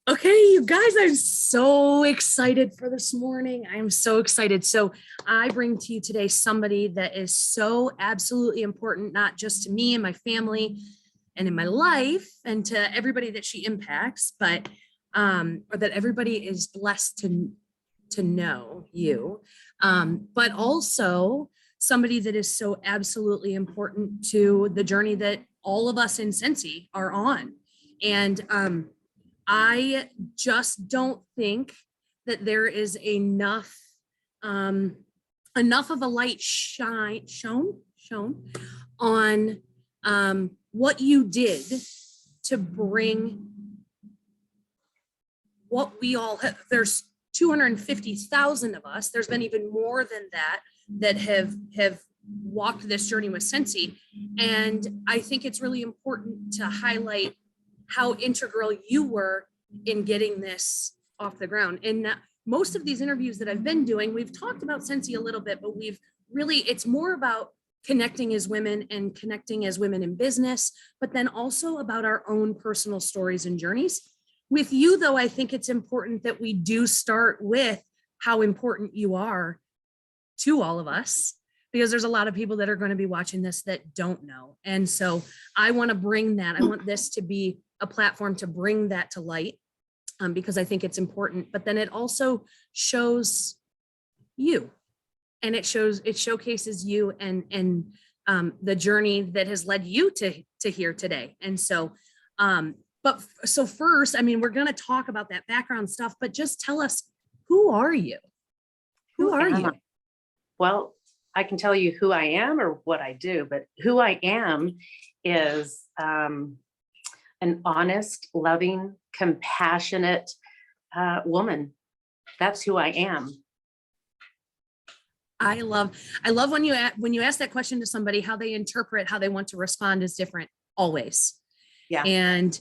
Okay, you guys, I'm so excited for this morning. I'm so excited. So, I bring to you today somebody that is so absolutely important, not just to me and my family and in my life and to everybody that she impacts, but or that everybody is blessed to know you. But also somebody that is so absolutely important to the journey that all of us in Scentsy are on. And I just don't think that there is um, enough of a light shown on what you did to bring what we all have. There's 250,000 of us. There's been even more than that that have walked this journey with Scentsy, and I think it's really important to highlight how integral you were in getting this off the ground. And most of these interviews that I've been doing, we've talked about Scentsy a little bit, but it's more about connecting as women and connecting as women in business, but then also about our own personal stories and journeys. With you, though, I think it's important that we do start with how important you are to all of us, because there's a lot of people that are going to be watching this that don't know. And so I want to bring that. I want this to be a platform to bring that to light, because I think it's important. But then it also shows you, and it showcases you and the journey that has led you to here today. And so, so first, I mean, we're going to talk about that background stuff, but just tell us, who are you? Who are you? Well, I can tell you who I am or what I do, but who I am is an honest, loving, compassionate woman. That's who I am. I love when you ask that question to somebody, how they interpret, how they want to respond is different always. Yeah. And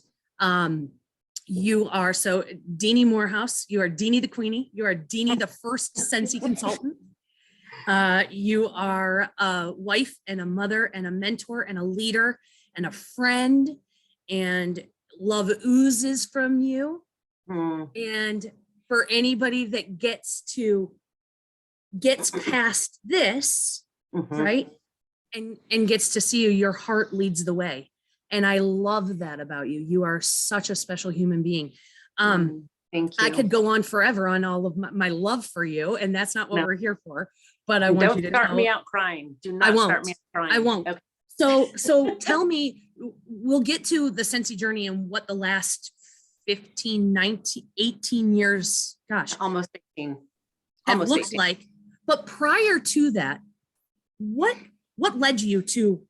you are so Dini Moorhouse. You are Dini the Queenie. You are Dini the first Scentsy consultant. You are a wife and a mother and a mentor and a leader and a friend, and love oozes from you. And for anybody that gets past this, right, and gets to see you, your heart leads the way. And I love that about you. You are such a special human being. Thank you. I could go on forever on all of my love for you, and that's not what we're here for. But I want you to start me out crying. Do not start me out crying. I won't. Okay. So tell me, we'll get to the Scentsy journey and what the last 15, 19, 18 years, gosh, almost 18. Almost looks 18. Like. But prior to that, what led you to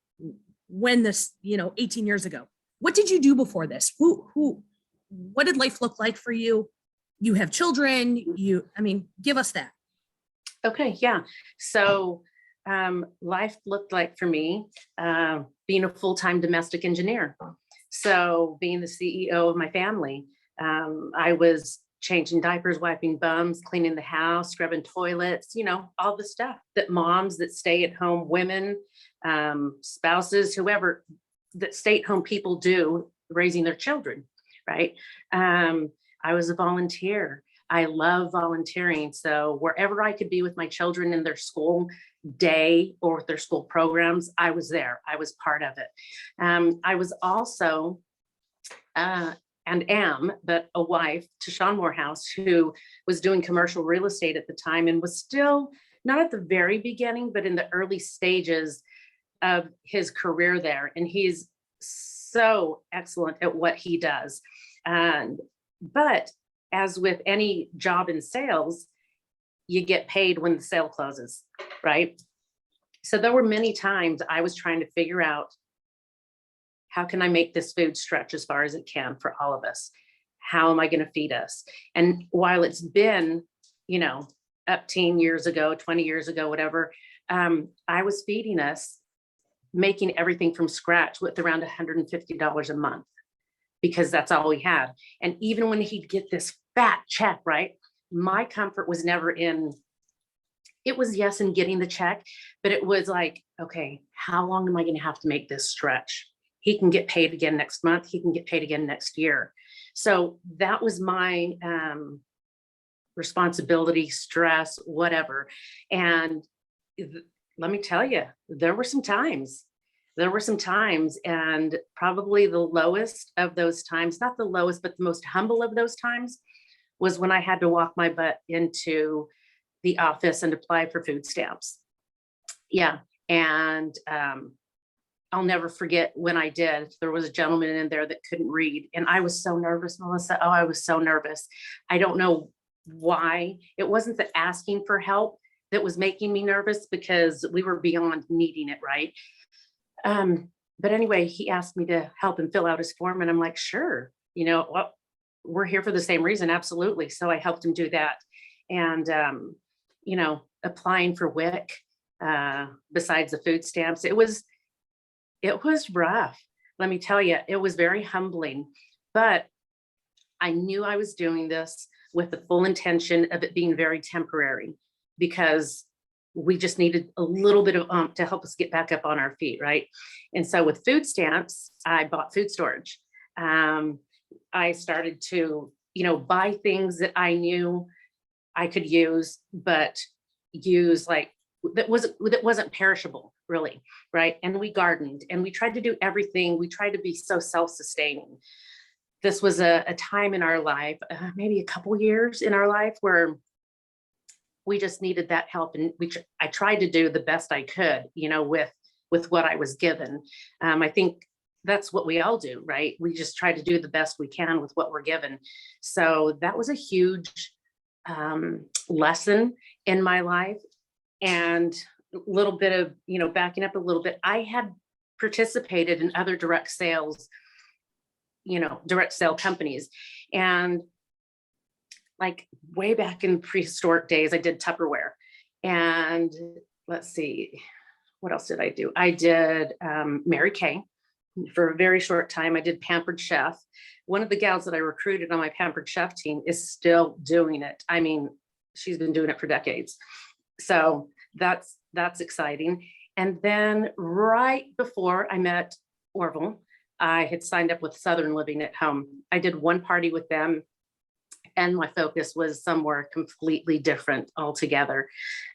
when this, 18 years ago? What did you do before this? What did life look like for you? You have children, give us that. Okay, yeah. So life looked like for me, being a full-time domestic engineer. So being the CEO of my family, I was changing diapers, wiping bums, cleaning the house, scrubbing toilets, all the stuff that moms that stay at home, women, spouses, whoever, that stay at home people do raising their children, right? I was a volunteer. I love volunteering. So wherever I could be with my children in their school day or with their school programs, I was there. I was part of it. I was also, and am, but a wife to Sean Moorhouse, who was doing commercial real estate at the time and was still not at the very beginning, but in the early stages of his career there. And he's so excellent at what he does. But as with any job in sales, you get paid when the sale closes, right? So there were many times I was trying to figure out, how can I make this food stretch as far as it can for all of us? How am I going to feed us? And while it's been, up 10 years ago, 20 years ago, whatever, I was feeding us, making everything from scratch with around $150 a month, because that's all we had. And even when he'd get this fat check, right, my comfort was never in, it was yes in getting the check, but it was like, okay, how long am I going to have to make this stretch? he can get paid again next month. He can get paid again next year. So that was my responsibility, stress, whatever. And let me tell you, there were some times, and probably the lowest of those times, not the lowest, but the most humble of those times, was when I had to walk my butt into the office and apply for food stamps. Yeah. And I'll never forget when I did. There was a gentleman in there that couldn't read, and I was so nervous, Melissa. Oh, I was so nervous. I don't know why. It wasn't the asking for help that was making me nervous, because we were beyond needing it, right? But anyway, he asked me to help him fill out his form, and I'm like, sure, well, we're here for the same reason, absolutely. So I helped him do that, and applying for WIC, besides the food stamps, it was rough. Let me tell you, it was very humbling, but I knew I was doing this with the full intention of it being very temporary, because we just needed a little bit of to help us get back up on our feet, right? And so with food stamps, I bought food storage. I started to, buy things that I knew I could use, but use like that wasn't perishable, really, right? And we gardened, and we tried to do everything. We tried to be so self-sustaining. This was a time in our life, maybe a couple years in our life, where we just needed that help, and I tried to do the best I could, with what I was given. I think that's what we all do, right? We just try to do the best we can with what we're given. So that was a huge lesson in my life. And a little bit of, backing up a little bit, I had participated in other direct sale companies. And like way back in prehistoric days, I did Tupperware. And let's see, what else did I do? I did Mary Kay for a very short time. I did Pampered Chef. One of the gals that I recruited on my Pampered Chef team is still doing it. I mean, she's been doing it for decades. So that's exciting. And then right before I met Orville, I had signed up with Southern Living at Home. I did one party with them, and my focus was somewhere completely different altogether.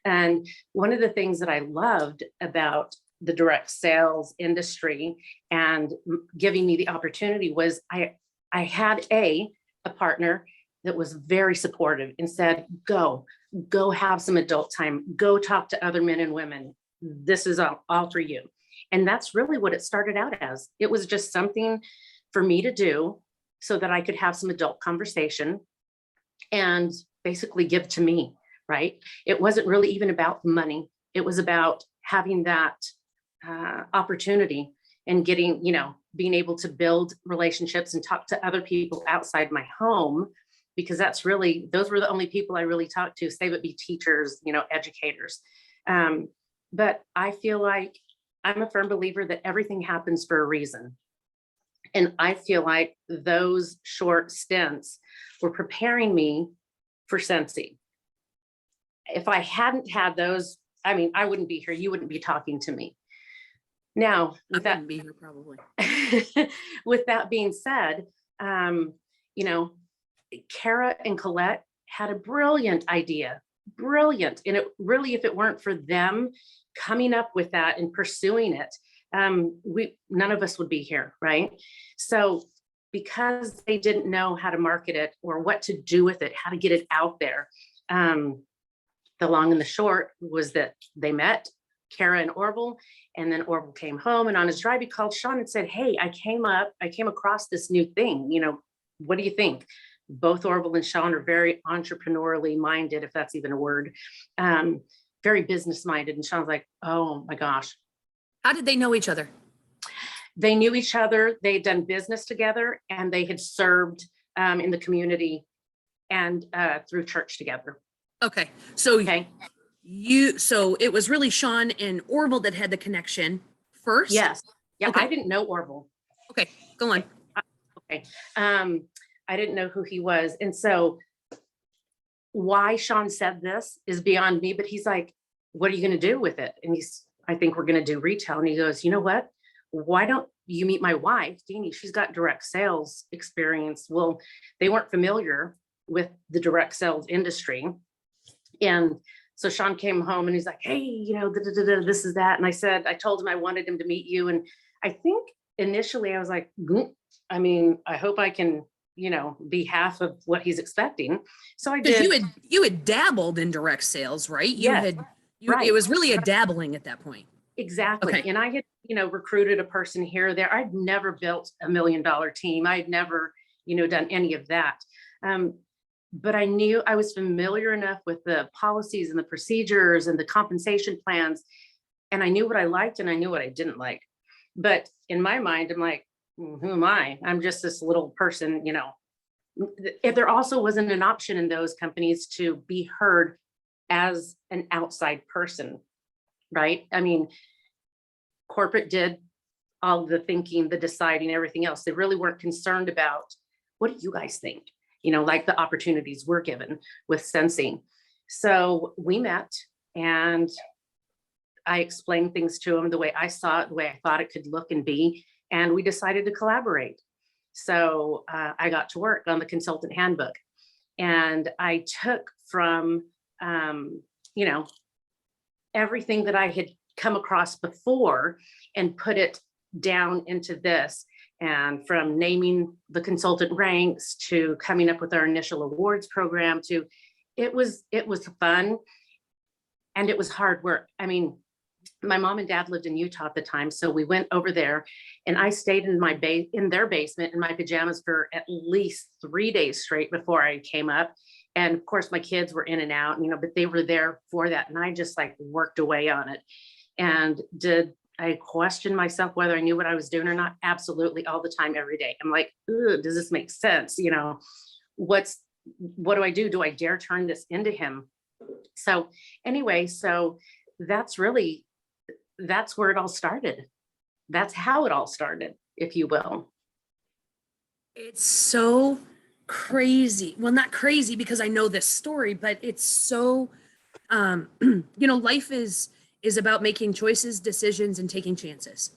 And one of the things that I loved about the direct sales industry and giving me the opportunity was I had a partner that was very supportive and said, go have some adult time, go talk to other men and women. This is all for you. And that's really what it started out as. It was just something for me to do so that I could have some adult conversation and basically give to me, right? It wasn't really even about money. It was about having that opportunity and getting, being able to build relationships and talk to other people outside my home, because those were the only people I really talked to, save it be teachers, educators. But I feel like I'm a firm believer that everything happens for a reason. And I feel like those short stints were preparing me for Scentsy. If I hadn't had those, I wouldn't be here. You wouldn't be talking to me. Now, with that, be here probably. with that being said, Kara and Colette had a brilliant idea, brilliant. And it really, if it weren't for them coming up with that and pursuing it, none of us would be here, right? So because they didn't know how to market it or what to do with it, how to get it out there, the long and the short was that they met Kara and Orville, and then Orville came home, and on his drive, he called Sean and said, hey, I came across this new thing. What do you think? Both Orville and Sean are very entrepreneurially minded, if that's even a word, very business minded. And Sean's like, oh my gosh. How did they know each other? They knew each other. They'd done business together, and they had served in the community and through church together. Okay. So it was really Sean and Orville that had the connection first? Yes. Yeah. Okay. I didn't know Orville. Okay. Go on. Okay. I didn't know who he was. And so why Sean said this is beyond me, but he's like, what are you going to do with it? And I think we're going to do retail. And he goes, you know what? Why don't you meet my wife, Dini, she's got direct sales experience. Well, they weren't familiar with the direct sales industry. And so Sean came home and he's like, hey, this is that. And I told him I wanted him to meet you. And I think initially I was like, I mean, I hope I can, be half of what he's expecting. So I did. You had dabbled in direct sales, right? Yes, right. It was really a dabbling at that point. Exactly. Okay. And I had, recruited a person here or there. I'd never built $1 million team. I'd never, done any of that. But I knew I was familiar enough with the policies and the procedures and the compensation plans. And I knew what I liked and I knew what I didn't like. But in my mind, I'm like, who am I? I'm just this little person, If there also wasn't an option in those companies to be heard as an outside person, right? I mean, corporate did all the thinking, the deciding, everything else. They really weren't concerned about, what do you guys think? Like the opportunities we're given with Scentsy. So we met and I explained things to him the way I saw it, the way I thought it could look and be, and we decided to collaborate. So I got to work on the consultant handbook, and I took from, everything that I had come across before and put it down into this. And from naming the consultant ranks to coming up with our initial awards program to, it was fun and it was hard work. I mean, my mom and dad lived in Utah at the time. So we went over there and I stayed in their basement in my pajamas for at least 3 days straight before I came up. And of course my kids were in and out, but they were there for that. And I just like worked away on it. And did I questioned myself whether I knew what I was doing or not? Absolutely, all the time, every day. I'm like, does this make sense? What do I do? Do I dare turn this into him? So anyway, that's where it all started. That's how it all started, if you will. It's so crazy. Well, not crazy because I know this story, but it's so, life is about making choices, decisions, and taking chances.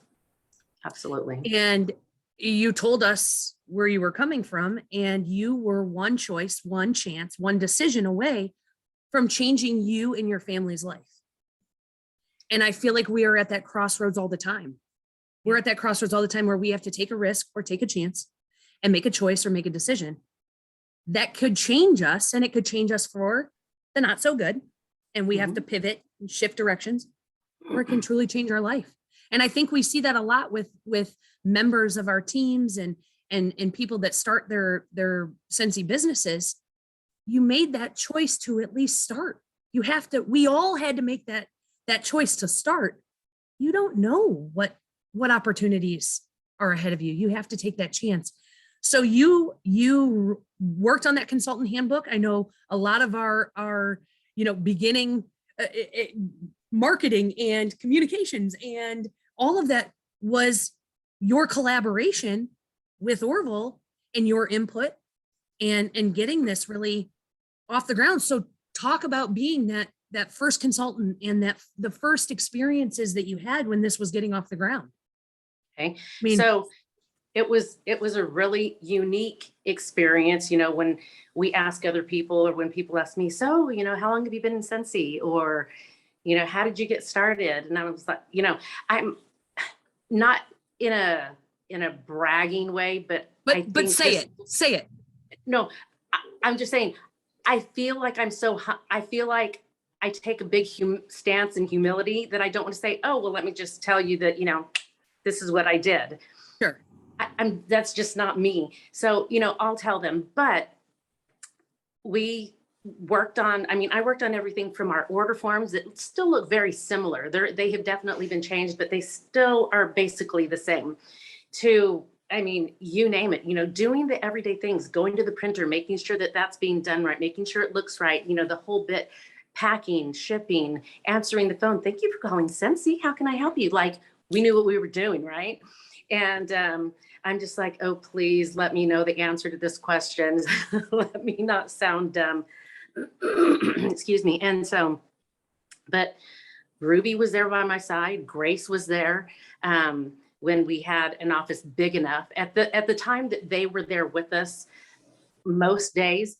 Absolutely. And you told us where you were coming from, and you were one choice, one chance, one decision away from changing you and your family's life. And I feel like we are at that crossroads all the time. We're at that crossroads all the time where we have to take a risk or take a chance and make a choice or make a decision that could change us, and it could change us for the not so good. And we have to pivot and shift directions, or it can truly change our life. And I think we see that a lot with members of our teams and people that start their Scentsy businesses. You made that choice to at least start. We all had to make that choice to start. You don't know what opportunities are ahead of you. You have to take that chance. So you worked on that consultant handbook. I know a lot of our beginning marketing and communications and all of that was your collaboration with Orville and your input and getting this really off the ground. So talk about being that first consultant and the first experiences that you had when this was getting off the ground. Okay. So it was a really unique experience, when we ask other people or when people ask me, so, how long have you been in Scentsy? Or, how did you get started? And I was like, I'm not in a bragging way, but say it. No, I'm just saying, I feel like I feel like I take a big stance in humility that I don't want to say, oh, well, let me just tell you that, this is what I did. Sure. That's just not me. So, I'll tell them, but we worked on, I worked on everything from our order forms that still look very similar. They have definitely been changed, but they still are basically the same to, you name it, doing the everyday things, going to the printer, making sure that that's being done right, making sure it looks right, the whole bit, packing, shipping, answering the phone. Thank you for calling Scentsy. How can I help you? Like, we knew what we were doing, right? And I'm just like, oh, please let me know the answer to this question. Let me not sound dumb. Excuse me. And so, but Ruby was there by my side. Grace was there. when we had an office big enough. At the time that they were there with us, most days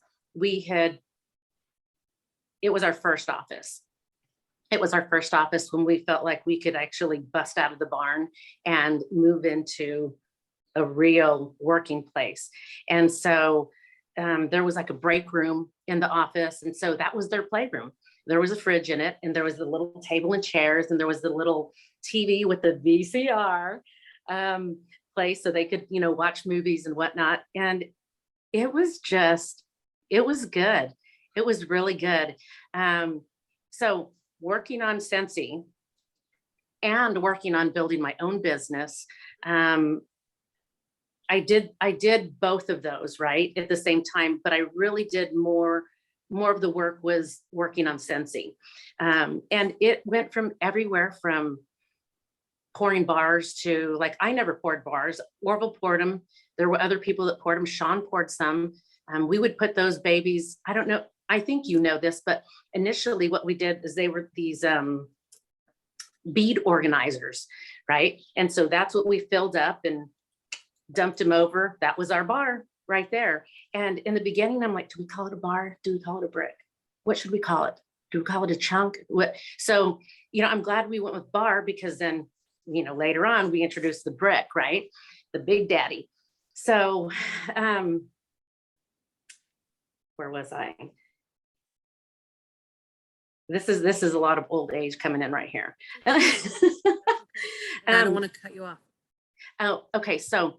it was our first office. It was our first office when we felt like we could actually bust out of the barn and move into a real working place. And so there was like a break room in the office. And so that was their playroom. There was a fridge in it, and there was the little table and chairs, and there was the little TV with the VCR place so they could, watch movies and whatnot. And it was good. It was really good. So working on Scentsy and working on building my own business, I did both of those right at the same time, but I really did more of the work was working on Scentsy. And it went from everywhere from pouring bars to, like, I never poured bars. Orville poured them. There were other people that poured them. Sean poured some. We would put those babies, I don't know, I think you know this, but initially what we did is they were these bead organizers, right? And so that's what we filled up and dumped them over. That was our bar right there. And in the beginning, I'm like, do we call it a bar? Do we call it a brick? What should we call it? Do we call it a chunk? What? So, I'm glad we went with bar, because then, later on we introduced the brick, right? The big daddy. So, where was I? This is a lot of old age coming in right here. I don't want to cut you off. Oh, okay. So,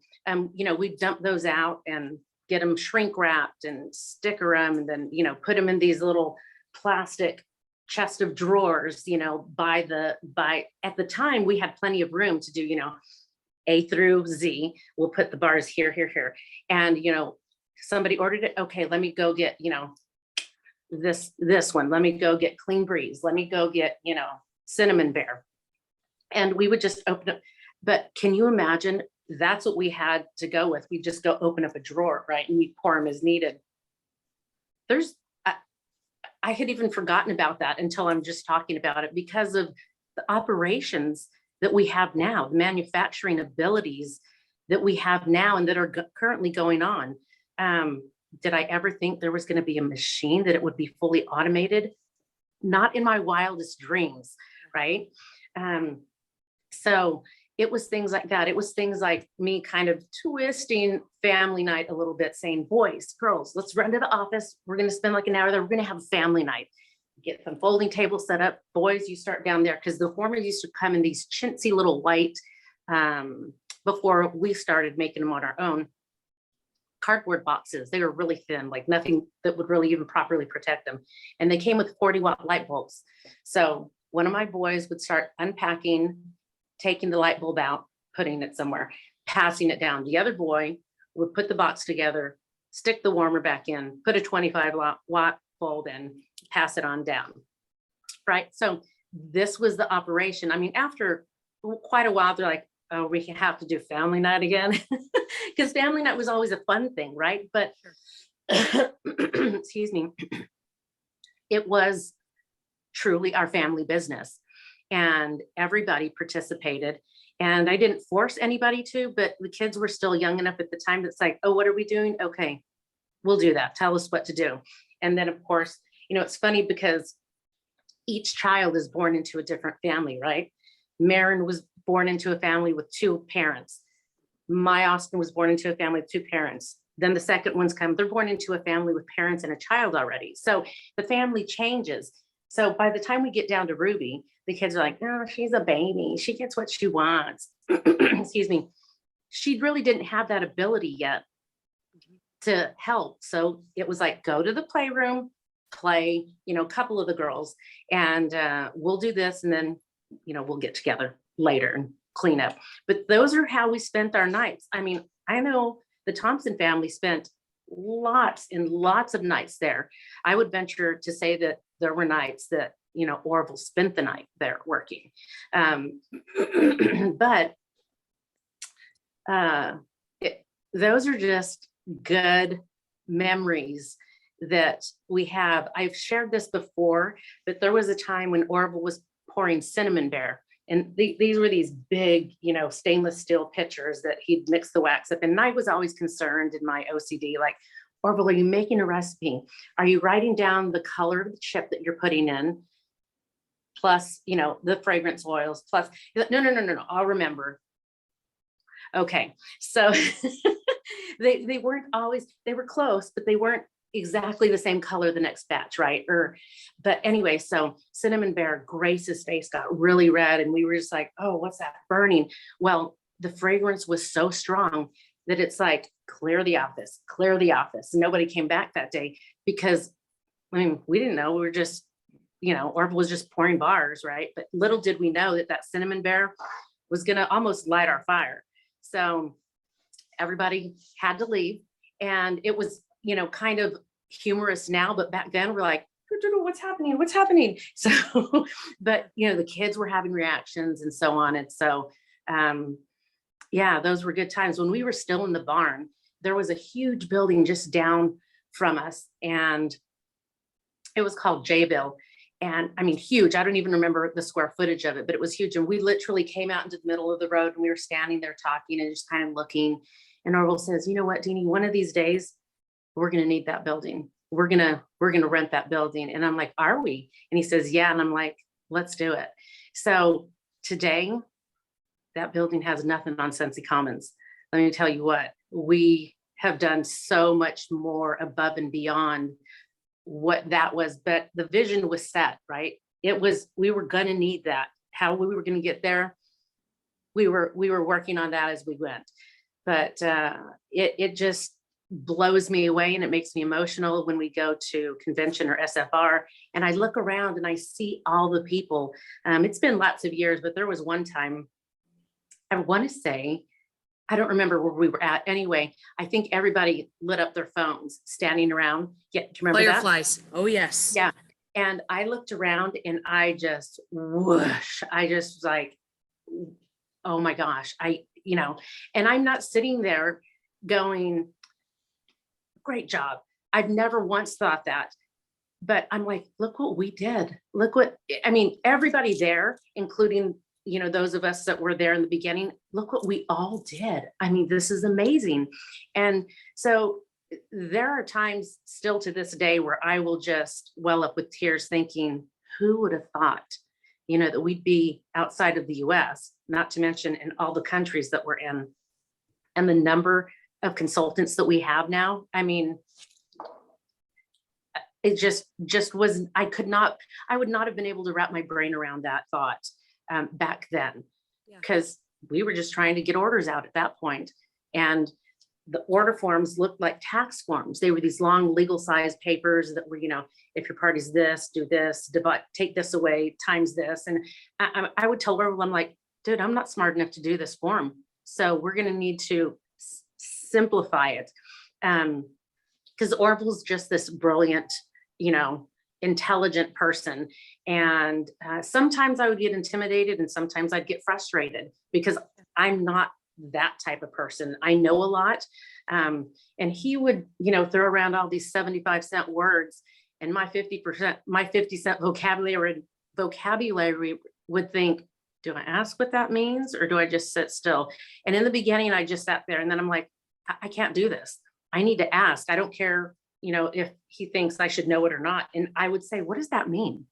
we dump those out and get them shrink wrapped and sticker them, and then, put them in these little plastic chest of drawers, at the time we had plenty of room to do, A through Z. We'll put the bars here, here, here. And, somebody ordered it. Okay, let me go get, this one. Let me go get Clean Breeze. Let me go get, Cinnamon Bear. And we would just open up. But can you imagine? That's what we had to go with. We just go open up a drawer, right? And we pour them as needed. I had even forgotten about that until I'm just talking about it, because of the operations that we have now, the manufacturing abilities that we have now and that are currently going on. Did I ever think there was going to be a machine that it would be fully automated? Not in my wildest dreams, right? So it was things like that. It was things like me kind of twisting family night a little bit, saying, boys, girls, let's run to the office. We're going to spend like an hour there. We're going to have a family night. Get some folding tables set up. Boys, you start down there, because the formers used to come in these chintzy little white, before we started making them on our own, cardboard boxes. They were really thin, like nothing that would really even properly protect them. And they came with 40-watt light bulbs. So one of my boys would start unpacking, taking the light bulb out, putting it somewhere, passing it down. The other boy would put the box together, stick the warmer back in, put a 25-watt bulb in, pass it on down, right? So this was the operation. I mean, after quite a while, they're like, oh, we have to do family night again, because family night was always a fun thing, right? But excuse me, it was truly our family business, and everybody participated. And I didn't force anybody to, but the kids were still young enough at the time that's like, oh, what are we doing? Okay, we'll do that. Tell us what to do. And then, of course, it's funny because each child is born into a different family, right? Marin was born into a family with 2 parents. My Austin was born into a family with 2 parents. Then the second ones come, they're born into a family with parents and a child already. So the family changes. So by the time we get down to Ruby, the kids are like, oh, she's a baby. She gets what she wants. Excuse me. She really didn't have that ability yet to help. So it was like, go to the playroom, play, a couple of the girls, and we'll do this. And then, we'll get together later and clean up. But those are how we spent our nights. I mean, I know the Thompson family spent lots and lots of nights there. I would venture to say that there were nights that, Orville spent the night there working. But those are just good memories that we have. I've shared this before, but there was a time when Orville was pouring Cinnamon Bear And these were these big, stainless steel pitchers that he'd mix the wax up in. And I was always concerned in my OCD, like, Orville, are you making a recipe? Are you writing down the color of the chip that you're putting in? Plus, the fragrance oils, plus, no, I'll remember. Okay. So they weren't always, they were close, but they weren't exactly the same color the next batch, right? But anyway, so Cinnamon Bear, Grace's face got really red, and we were just like, oh, what's that burning? Well, the fragrance was so strong that it's like, clear the office, clear the office. Nobody came back that day because, we didn't know. We were just, Orville was just pouring bars, right? But little did we know that Cinnamon Bear was going to almost light our fire. So everybody had to leave, and it was, kind of humorous now, but back then we're like, what's happening? What's happening? So, but the kids were having reactions and so on. And so, yeah, those were good times. When we were still in the barn, there was a huge building just down from us, and it was called J-Bill. And huge. I don't even remember the square footage of it, but it was huge. And we literally came out into the middle of the road, and we were standing there talking and just kind of looking. And Orville says, you know what, Dini, one of these days, we're going to need that building. We're going to rent that building. And I'm like, are we? And he says, yeah. And I'm like, let's do it. So today, that building has nothing on Scentsy Commons. Let me tell you what, we have done so much more above and beyond what that was, but the vision was set, right? We were going to need that. How we were going to get there, we were working on that as we went. But it just blows me away, and it makes me emotional when we go to convention or SFR, and I look around and I see all the people. It's been lots of years, but there was one time, I want to say, I don't remember where we were at. Anyway, I think everybody lit up their phones standing around. Yeah, do you remember Fireflies. that? Oh, yes. Yeah. And I looked around and I just whoosh. I just was like, oh my gosh. And I'm not sitting there going, great job. I've never once thought that. But I'm like, look what we did. Look what, everybody there, including those of us that were there in the beginning, look what we all did. This is amazing. And so there are times still to this day where I will just well up with tears thinking, who would have thought, that we'd be outside of the US, not to mention in all the countries that we're in, and the number of consultants that we have now. It just was, I would not have been able to wrap my brain around that thought back then, because we were just trying to get orders out at that point. And the order forms looked like tax forms. They were these long legal size papers that were, if your party's this, do this, divide, take this away, times this. And I would tell her, I'm like, dude, I'm not smart enough to do this form. So we're going to need to simplify it. Because Orville's just this brilliant, intelligent person. And sometimes I would get intimidated, and sometimes I'd get frustrated because I'm not that type of person. I know a lot. And he would, throw around all these 75-cent words, and my 50-cent vocabulary would think, do I ask what that means, or do I just sit still? And in the beginning, I just sat there, and then I'm like, I can't do this. I need to ask. I don't care, if he thinks I should know it or not. And I would say, what does that mean?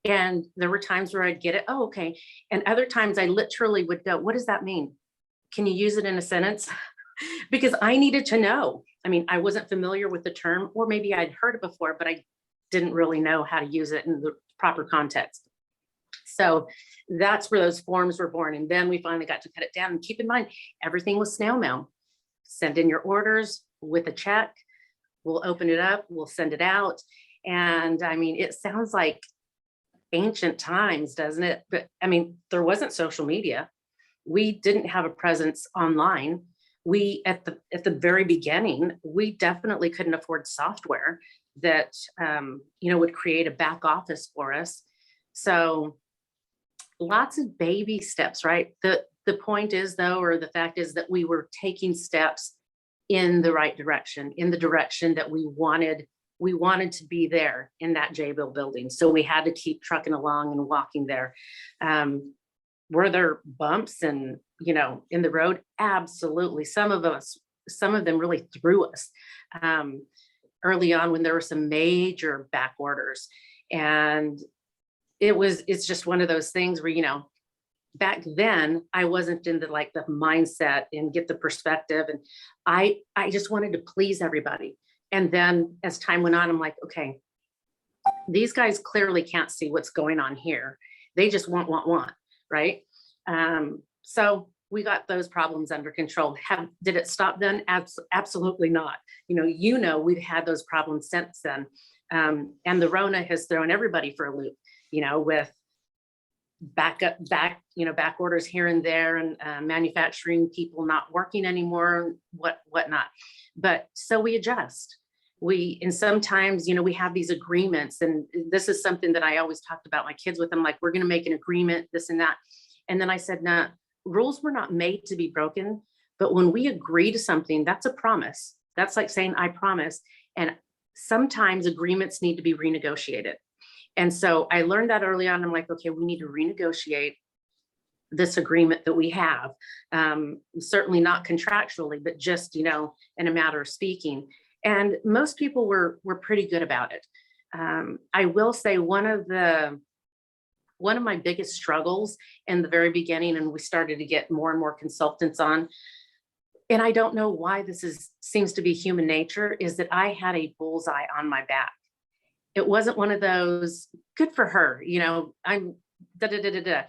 And there were times where I'd get it. Oh, okay. And other times I literally would go, what does that mean? Can you use it in a sentence? Because I needed to know. I wasn't familiar with the term, or maybe I'd heard it before, but I didn't really know how to use it in the proper context. So that's where those forms were born. And then we finally got to cut it down. And keep in mind, everything was snail mail. Send in your orders with a check. We'll open it up. We'll send it out. And it sounds like ancient times, doesn't it? But there wasn't social media. We didn't have a presence online. We, at the very beginning, we definitely couldn't afford software that, would create a back office for us. So lots of baby steps, right? The point is, though, or the fact is that we were taking steps in the right direction, in the direction that we wanted to be there in that J-Bill building. So we had to keep trucking along and walking there. were there bumps and, in the road? Absolutely. Some of them really threw us early on when there were some major back orders. And it's just one of those things where, back then I wasn't into like the mindset and get the perspective. And I just wanted to please everybody. And then as time went on, I'm like, okay, these guys clearly can't see what's going on here. They just want, right? So we got those problems under control. Did it stop then? Absolutely not. We've had those problems since then. And the Rona has thrown everybody for a loop, with back orders here and there, and manufacturing people not working anymore, whatnot. But so we adjust. And sometimes, we have these agreements, and this is something that I always talked about my kids with them, like, we're going to make an agreement, this and that. And then I said, no, rules were not made to be broken, but when we agree to something, that's a promise. That's like saying, I promise. And sometimes agreements need to be renegotiated. And so I learned that early on. I'm like, okay, we need to renegotiate this agreement that we have. Certainly not contractually, but just, in a matter of speaking. And most people were pretty good about it. I will say one of my biggest struggles in the very beginning, and we started to get more and more consultants on, and I don't know why seems to be human nature, is that I had a bullseye on my back. It wasn't one of those, good for her, I'm da da da da da.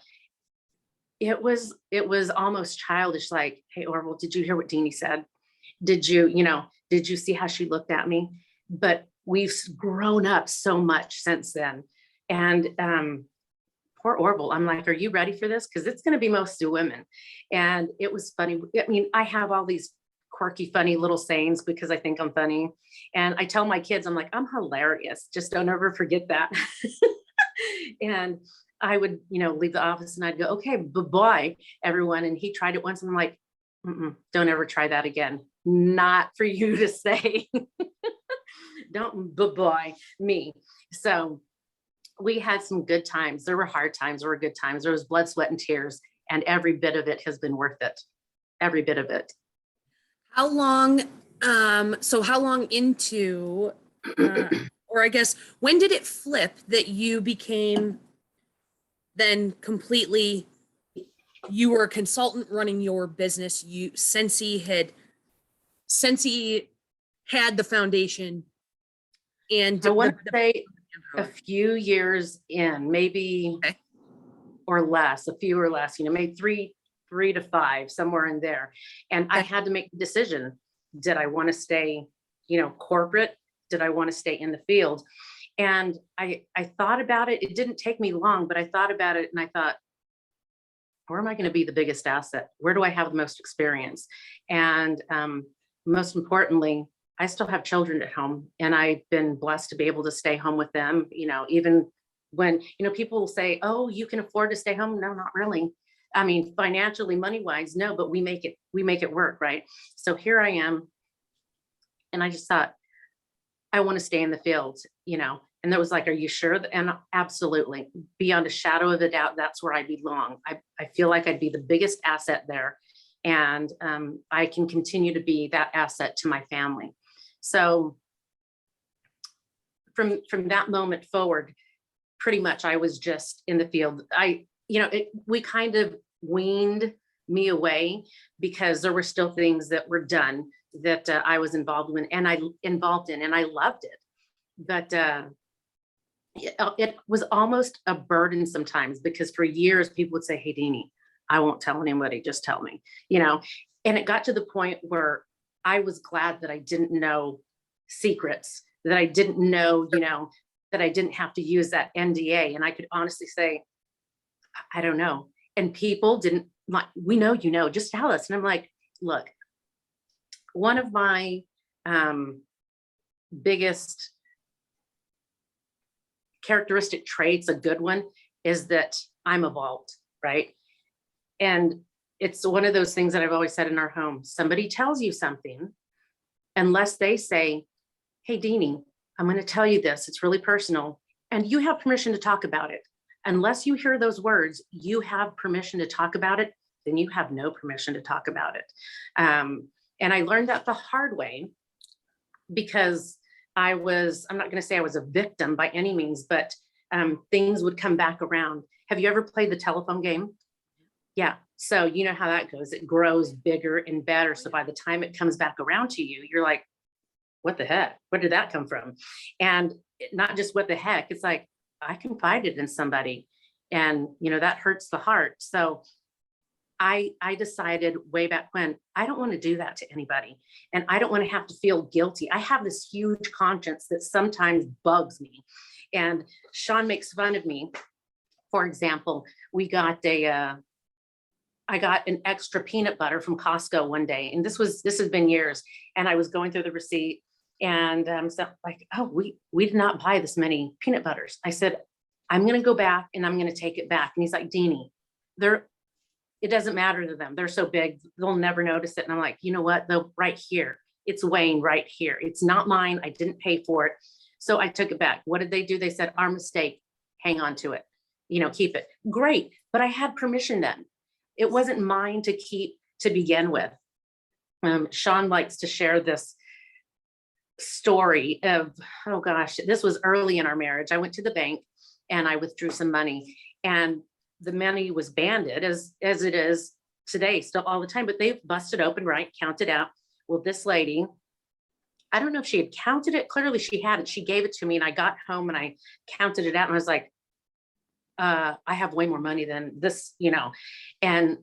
It was almost childish, like, hey, Orville, did you hear what Dini said? Did you see how she looked at me? But we've grown up so much since then. And poor Orville, I'm like, are you ready for this? Because it's going to be mostly women. And it was funny. I mean, I have all these quirky, funny little sayings because I think I'm funny. And I tell my kids, I'm like, I'm hilarious. Just don't ever forget that. And I would, leave the office and I'd go, okay, bye-bye, everyone. And he tried it once and I'm like, don't ever try that again. Not for you to say. Don't bye-bye me. So we had some good times. There were hard times, there were good times. There was blood, sweat, and tears. And every bit of it has been worth it. Every bit of it. How long into, or I guess, when did it flip that you became then completely, you were a consultant running your business, Scentsy had the foundation, and I want to say a few years in, maybe, okay, or less, a few or less, maybe three to five, somewhere in there. And I had to make the decision. Did I want to stay, corporate? Did I want to stay in the field? And I thought about it. It didn't take me long, but I thought about it and I thought, where am I going to be the biggest asset? Where do I have the most experience? And most importantly, I still have children at home, and I've been blessed to be able to stay home with them, even when, people will say, oh, you can afford to stay home. No, not really. I mean, financially, money-wise, no, but we make it work, right? So here I am. And I just thought, I want to stay in the field, and there was like, are you sure? And absolutely, beyond a shadow of a doubt, that's where I belong. I feel like I'd be the biggest asset there. And I can continue to be that asset to my family. So from that moment forward, pretty much I was just in the field. We kind of weaned me away because there were still things that were done that I was involved in, and I loved it. But it was almost a burden sometimes, because for years people would say, hey, Dini, I won't tell anybody, just tell me, and it got to the point where I was glad that I didn't know secrets, that I didn't know, that I didn't have to use that NDA. And I could honestly say, I don't know. And people didn't like, we know, just tell us. And I'm like, look, one of my biggest characteristic traits, a good one, is that I'm evolved, right? And it's one of those things that I've always said in our home. Somebody tells you something, unless they say, hey, Dini, I'm going to tell you this, it's really personal, and you have permission to talk about it. unless you hear those words, you have permission to talk about it, then you have no permission to talk about it. And I learned that the hard way, because I'm not going to say I was a victim by any means, but things would come back around. Have you ever played the telephone game? Yeah. So you know how that goes. It grows bigger and better. So by the time it comes back around to you, you're like, what the heck? Where did that come from? And not just what the heck, it's like, I confided in somebody, and that hurts the heart. So I decided way back when, I don't want to do that to anybody, and I don't want to have to feel guilty. I have this huge conscience that sometimes bugs me, and Sean makes fun of me. For example, I got an extra peanut butter from Costco one day, and this has been years, and I was going through the receipt, and so like, oh, we did not buy this many peanut butters. I said, I'm going to go back and I'm going to take it back. And he's like, Dini, it doesn't matter to them. They're so big, they'll never notice it. And I'm like, you know what? Though, right here, it's weighing right here. It's not mine. I didn't pay for it. So I took it back. What did they do? They said, our mistake, hang on to it, keep it. Great. But I had permission then. It wasn't mine to keep to begin with. Sean likes to share this story of, oh gosh, this was early in our marriage. I went to the bank and I withdrew some money, and the money was banded as it is today, still all the time, but they've busted open, right? Counted out. Well, this lady, I don't know if she had counted it. Clearly she hadn't. She gave it to me, and I got home and I counted it out, and I was like, I have way more money than this, and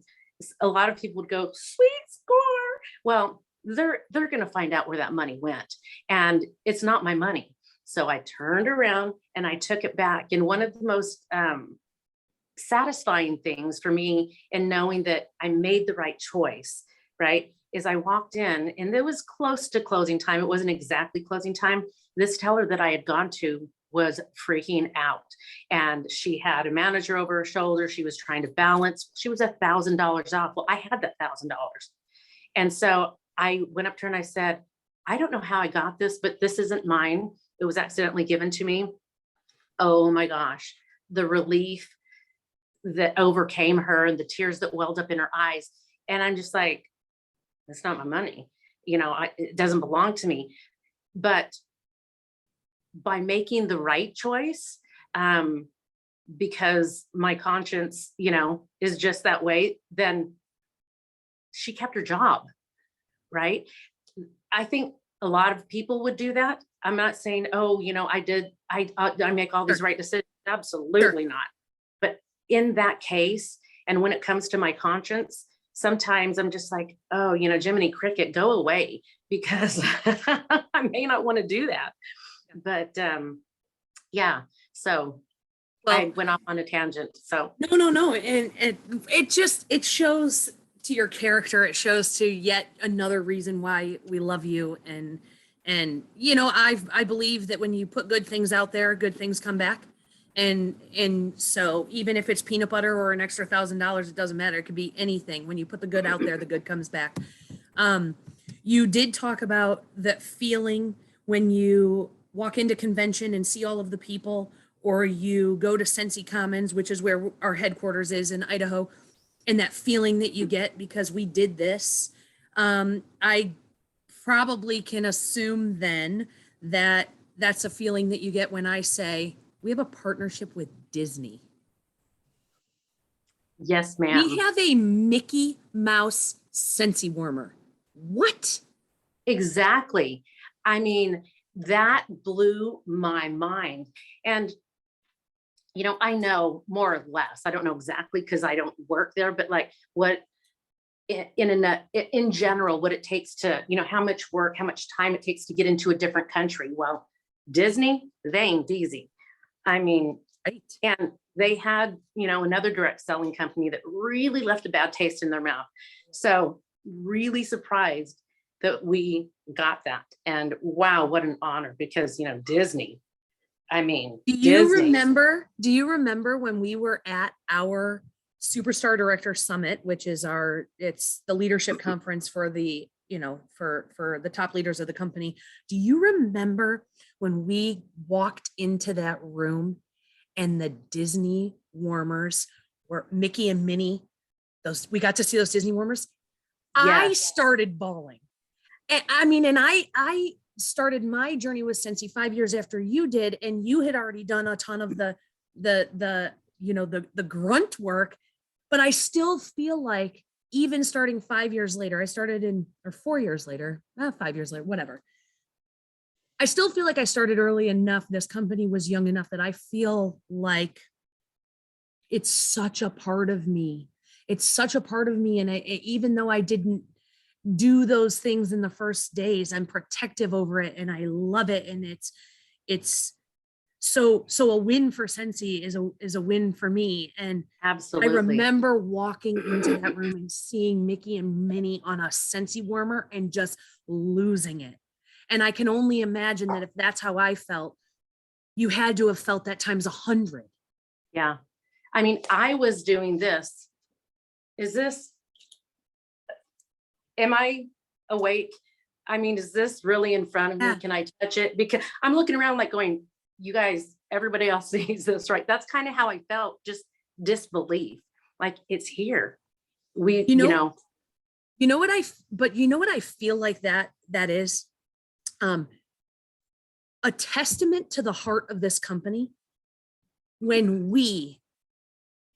a lot of people would go, sweet score. Well, they're going to find out where that money went, and it's not my money. So I turned around and I took it back. And one of the most satisfying things for me in knowing that I made the right choice, right, is I walked in, and it was close to closing time. It wasn't exactly closing time. This teller that I had gone to was freaking out, and she had a manager over her shoulder. She was trying to balance. She was $1,000 off. Well, I had that $1,000. And so I went up to her and I said, I don't know how I got this, but this isn't mine. It was accidentally given to me. Oh my gosh, the relief that overcame her and the tears that welled up in her eyes. And I'm just like, that's not my money. It doesn't belong to me. But by making the right choice, because my conscience, is just that way, then she kept her job, right? I think a lot of people would do that. I'm not saying, oh, I make all these right decisions. Absolutely not. But in that case, and when it comes to my conscience, sometimes I'm just like, oh, Jiminy Cricket, go away, because I may not want to do that. But yeah, so I went off on a tangent. So no. And it shows to your character. It shows to yet another reason why we love you. And I believe that when you put good things out there, good things come back. And so even if it's peanut butter or an extra $1,000, it doesn't matter. It could be anything. When you put the good out there, the good comes back. You did talk about that feeling when you walk into convention and see all of the people, or you go to Scentsy Commons, which is where our headquarters is in Idaho, and that feeling that you get because we did this. I probably can assume then that that's a feeling that you get when I say we have a partnership with Disney. Yes, ma'am. We have a Mickey Mouse Scentsy warmer. What? Exactly. I mean, that blew my mind. And, I know more or less, I don't know exactly because I don't work there, but like what in general, what it takes to, how much work, how much time it takes to get into a different country. Well, Disney, they ain't easy. I mean, right. And they had, another direct selling company that really left a bad taste in their mouth. So really surprised that we got that. And wow, what an honor, because, Disney, I mean, do you remember when we were at our Superstar Director Summit, which is it's the leadership conference for the, for the top leaders of the company. Do you remember when we walked into that room and the Disney warmers were Mickey and Minnie. We got to see those Disney warmers. I Yes. started bawling. And I started my journey with Scentsy 5 years after you did, and you had already done a ton of the grunt work, but I still feel like even starting 5 years later, I started or 4 years later, 5 years later, whatever. I still feel like I started early enough. This company was young enough that I feel like it's such a part of me. It's such a part of me. And even though I didn't do those things in the first days, I'm protective over it and I love it. And it's so a win for Scentsy is a win for me. And Absolutely. I remember walking into that room and seeing Mickey and Minnie on a Scentsy warmer and just losing it. And I can only imagine that if that's how I felt, you had to have felt that times 100. Yeah. I mean, I was doing this. Am I awake? I mean, is this really in front of me? Yeah. Can I touch it? Because I'm looking around like going, you guys, everybody else sees this, right? That's kind of how I felt, just disbelief. Like it's here. You know what I feel like that is a testament to the heart of this company when we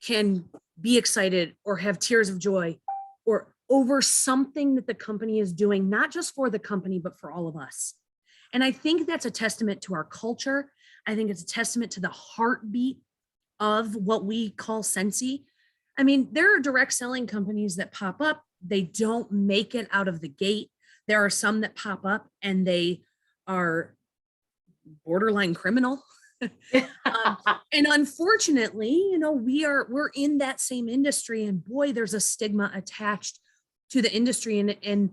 can be excited or have tears of joy or over something that the company is doing, not just for the company, but for all of us. And I think that's a testament to our culture. I think it's a testament to the heartbeat of what we call Scentsy. I mean, there are direct selling companies that pop up. They don't make it out of the gate. There are some that pop up and they are borderline criminal. And unfortunately, we're in that same industry, and boy, there's a stigma attached to the industry, and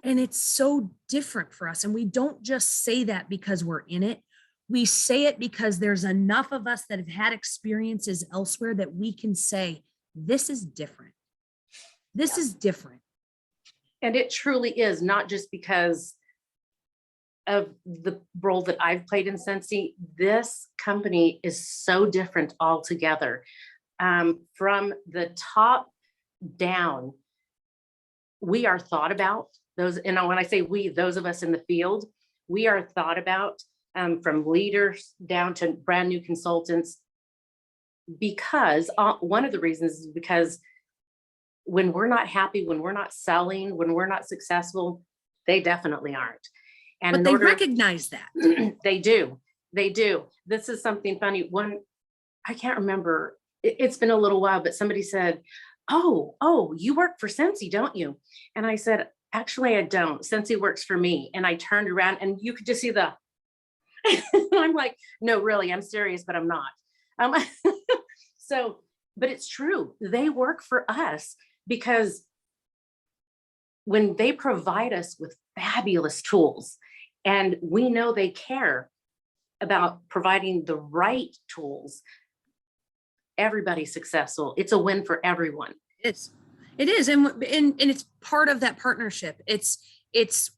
it's so different for us. And we don't just say that because we're in it. We say it because there's enough of us that have had experiences elsewhere that we can say, this is different. This is different. And it truly is, not just because of the role that I've played in Scentsy. This company is so different altogether. From the top down, we are thought about. Those, and when I say we, those of us in the field, we are thought about, from leaders down to brand new consultants, because one of the reasons is because when we're not happy, when we're not selling, when we're not successful, they definitely aren't. And but they recognize that. They do. This is something funny. I can't remember. It's been a little while, but somebody said, oh, you work for Scentsy, don't you? And I said, actually, I don't. Scentsy works for me. And I turned around and you could just see I'm like, no, really, I'm serious, but I'm not. But it's true. They work for us because when they provide us with fabulous tools, and we know they care about providing the right tools, everybody's successful. It's a win for everyone. It is. And it's part of that partnership. It's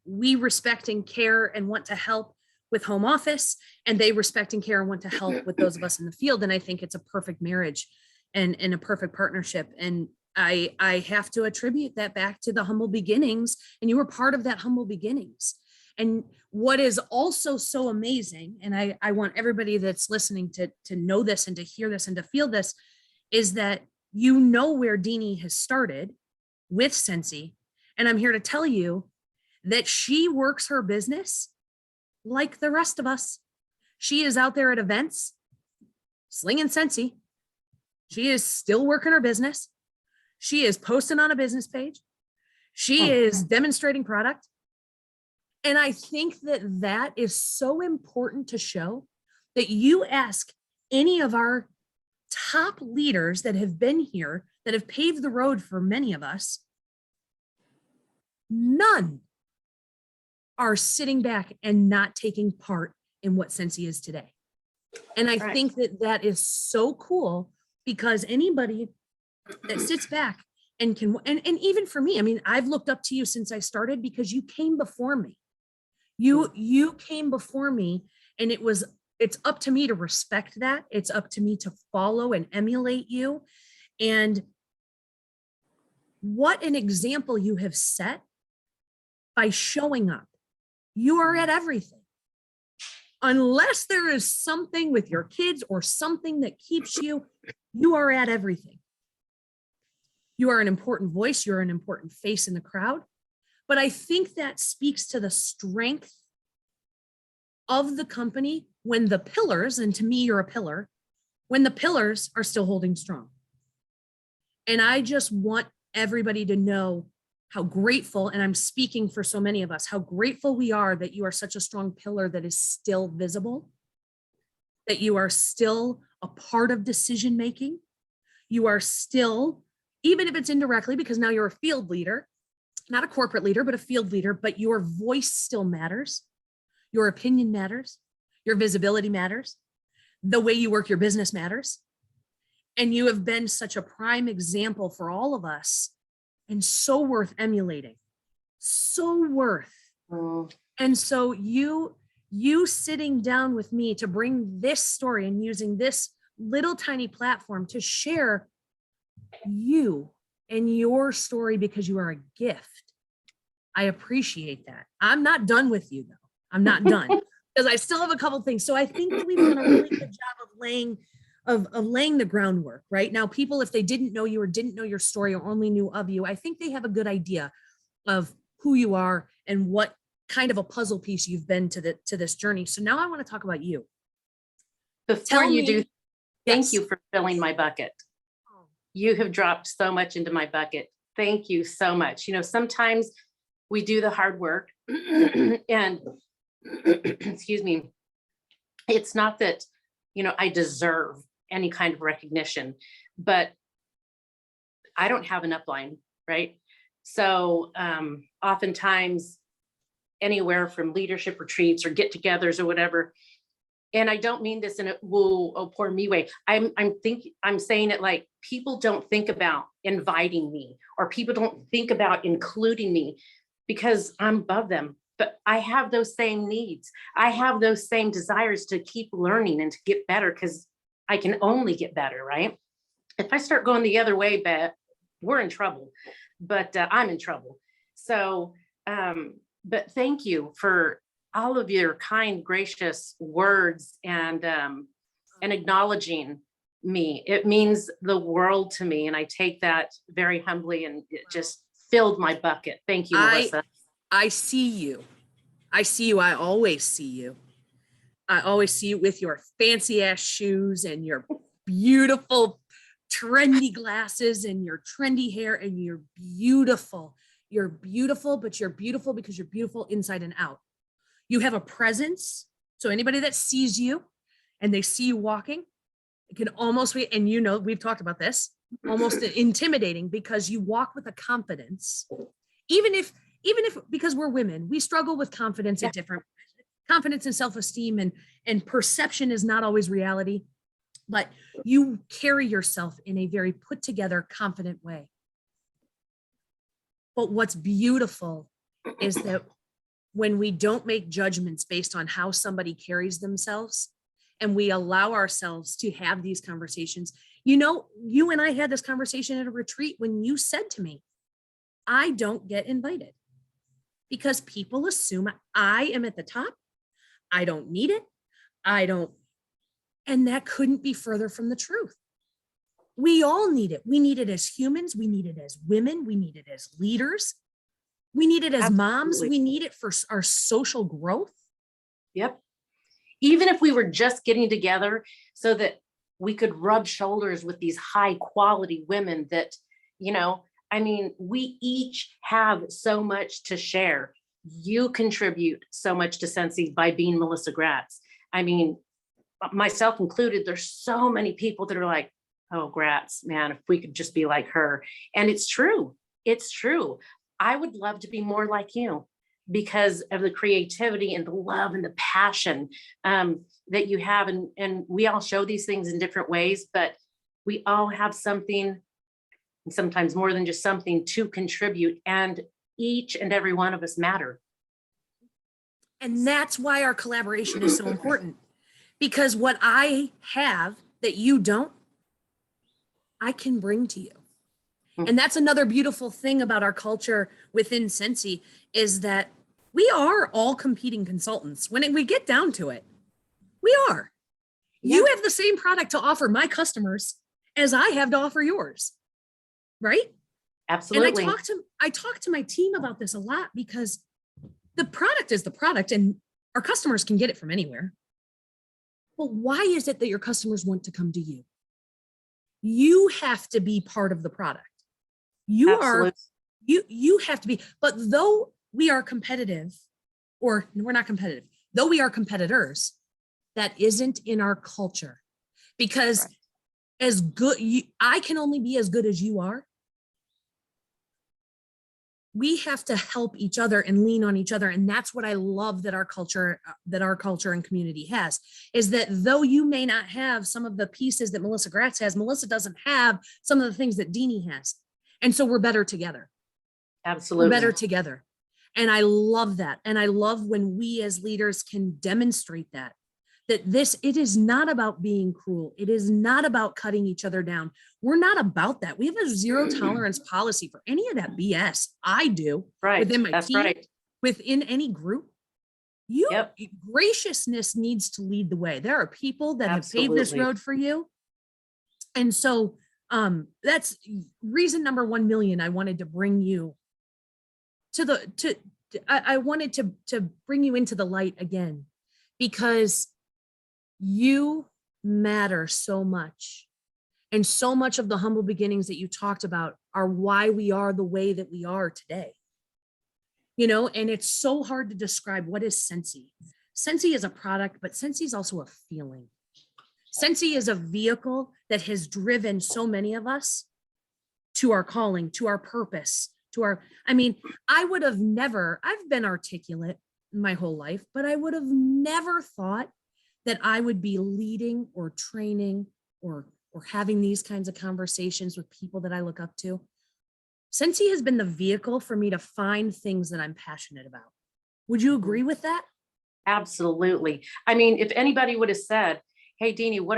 we respect and care and want to help with home office, and they respect and care and want to help with those of us in the field. And I think it's a perfect marriage and a perfect partnership. And I have to attribute that back to the humble beginnings, and you were part of that humble beginnings. And what is also so amazing, and I want everybody that's listening to know this and to hear this and to feel this, is that you know where Dini has started with Scentsy. And I'm here to tell you that she works her business like the rest of us. She is out there at events, slinging Scentsy. She is still working her business. She is posting on a business page. She is demonstrating product. And I think that is so important to show, that you ask any of our top leaders that have been here, that have paved the road for many of us, none are sitting back and not taking part in what Scentsy is today. And I think that is so cool, because anybody that sits back and can, and even for me, I mean, I've looked up to you since I started because you came before me. You came before me, and it was it's up to me to respect that. It's up to me to follow and emulate you. And what an example you have set by showing up. You are at everything. Unless there is something with your kids or something that keeps you, you are at everything. You are an important voice. You're an important face in the crowd. But I think that speaks to the strength of the company when the pillars, and to me, you're a pillar, when the pillars are still holding strong. And I just want everybody to know how grateful, and I'm speaking for so many of us, how grateful we are that you are such a strong pillar that is still visible, that you are still a part of decision making. You are still, even if it's indirectly, because now you're a field leader, not a corporate leader, but a field leader, but your voice still matters. Your opinion matters. Your visibility matters. The way you work your business matters. And you have been such a prime example for all of us, and so worth emulating, so worth. And so you sitting down with me to bring this story and using this little tiny platform to share you and your story, because you are a gift. I appreciate that. I'm not done with you though. I'm not done because I still have a couple things. So I think that we've done a really good job of laying the groundwork. Right now, people, if they didn't know you or didn't know your story or only knew of you, I think they have a good idea of who you are and what kind of a puzzle piece you've been to this journey. So now I want to talk about you. Before you do, thank Yes. you for filling my bucket. You have dropped so much into my bucket. Thank you so much. You know, sometimes we do the hard work and excuse me, it's not that, you know, I deserve any kind of recognition, but I don't have an upline, right? So oftentimes anywhere from leadership retreats or get-togethers or whatever, and I don't mean this in a woo, oh, poor me way. I'm saying it like people don't think about inviting me, or people don't think about including me because I'm above them. But I have those same needs. I have those same desires to keep learning and to get better, because I can only get better, right? If I start going the other way, we're in trouble. But I'm in trouble. So, but thank you for all of your kind, gracious words and acknowledging me. It means the world to me, and I take that very humbly, and it just filled my bucket. Thank you, Melissa. I see you. I see you. I always see you. I always see you with your fancy ass shoes and your beautiful trendy glasses and your trendy hair, and you're beautiful. You're beautiful, but you're beautiful because you're beautiful inside and out. You have a presence. So anybody that sees you and they see you walking, it can almost be, and you know, we've talked about this, almost intimidating, because you walk with a confidence, even if, because we're women, we struggle with confidence at different, confidence and self-esteem and perception is not always reality, but you carry yourself in a very put together, confident way. But what's beautiful is that when we don't make judgments based on how somebody carries themselves, and we allow ourselves to have these conversations, you know, you and I had this conversation at a retreat when you said to me, I don't get invited because people assume I am at the top. I don't need it. And that couldn't be further from the truth. We all need it. We need it as humans. We need it as women. We need it as leaders. We need it as moms. We need it for our social growth. Yep. Even if we were just getting together so that we could rub shoulders with these high quality women that, you know, I mean, we each have so much to share. You contribute so much to Scentsy by being Melissa Gratz. I mean, myself included, there's so many people that are like, oh, Gratz, man, if we could just be like her. And it's true. It's true. I would love to be more like you because of the creativity and the love and the passion that you have. And we all show these things in different ways, but we all have something, and sometimes more than just something, to contribute. And each and every one of us matter. And that's why our collaboration is so important, because what I have that you don't, I can bring to you. And that's another beautiful thing about our culture within Scentsy, is that we are all competing consultants. When we get down to it, we are. Yeah. You have the same product to offer my customers as I have to offer yours, right? Absolutely. And I talk to my team about this a lot, because the product is the product and our customers can get it from anywhere. But why is it that your customers want to come to you? You have to be part of the product. Absolutely. You have to be, but though we are competitive, or we're not competitive, though we are competitors, that isn't in our culture, because Right. as good, I can only be as good as you are. We have to help each other and lean on each other. And that's what I love that our culture and community has, is that though you may not have some of the pieces that Melissa Gratz has, Melissa doesn't have some of the things that Dini has. And so we're better together. Absolutely. We're better together. And I love that. And I love when we as leaders can demonstrate that it is not about being cruel. It is not about cutting each other down. We're not about that. We have a zero tolerance policy for any of that BS. I do. Right. Within my That's team, right. within any group. Graciousness needs to lead the way. There are people that have paved this road for you. And so that's reason number 1,000,000. I wanted to bring you I wanted to bring you into the light again, because you matter so much. And so much of the humble beginnings that you talked about are why we are the way that we are today. And it's so hard to describe what is Scentsy. Scentsy is a product, but Scentsy is also a feeling. Scentsy is a vehicle that has driven so many of us to our calling, to our purpose, I've been articulate my whole life, but I would have never thought that I would be leading or training or having these kinds of conversations with people that I look up to. Scentsy has been the vehicle for me to find things that I'm passionate about. Would you agree with that? Absolutely. I mean, if anybody would have said, hey, Dini, what